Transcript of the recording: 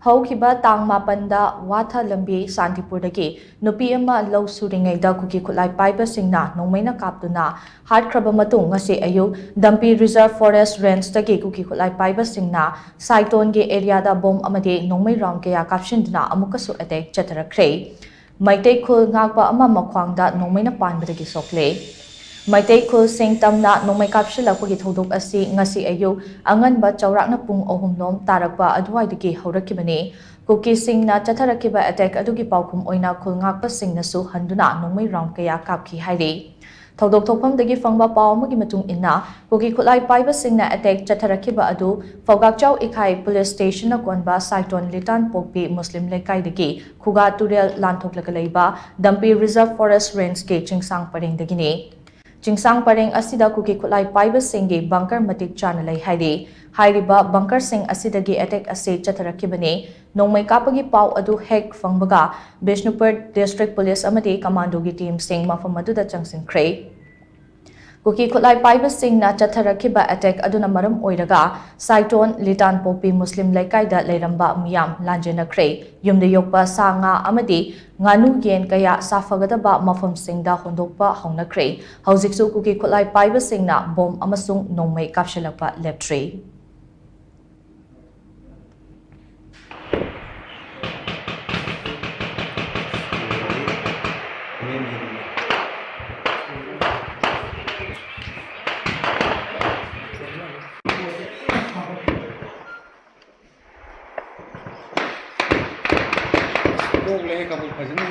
Haukiba tang mapanda Watha Lambi Santipurdagi Nupi ama Low Suringaida Kuki Khutlai Paiba Singna Nongmei Kaptuna Hatkraba matung ngasi ayu Dampi Reserve Forest Range tagi Kuki Khutlai Paiba Singna Saiton ge area da bom amade Nongmei round kaya kapshindna AMUKKASU attack Chatharakkhre MEITEI KHUL NGAKPA ama MAKHWANG da Nongmei PANBADAGI SHOKLE MEITEI KHUL SING Tamna NONGMEI kapshilakpagi thodok asi ngasi ayu anganba chawrakna pung ohumnom tarakpa adwaidagi haurakibani Kuki Singna Chatharakkhre attack adugi paukum oina KHUL NGAKPA Singnasu handuna Nongmei round kaya kapki hairi thodok thokpamdagi fangba paw amagi matung inna Kuki Khutlai Paiba Singna attack Chatharakkhre adu Fogakchau Ikhai Police Station na konba Saiton Litan Pokpi Muslim Lekaidagi Khuga Turel Lanthoklakalaiba Dampi Reserve Forest Range ke Chingsang Parengdagini Chingsang Pareng asida Kuki Khutlai Paiba Singgi bunker matik chana lai hairi hairiba bunker sing asidagi attack ase Chatharakkhre Nongmei kapagi paw adu hek fangbaga Bishnupur District Police amadi commando gi team sing mafam aduda changsinkhre Kuki Khutlai Paiba Singna Chatharakkhre attack aduna maram oiraga Saiton Litan Popi Muslim Lekaida leiramba miyam lanjenakre yumde yokpa sanga amadi nganu yen kaya safagadaba mafam singda hondokpa haunakre haujiksu Kuki Khutlai Paiba Singna bom amasung Nongmei kapshalakpa leptre SHOKLE kabul fazna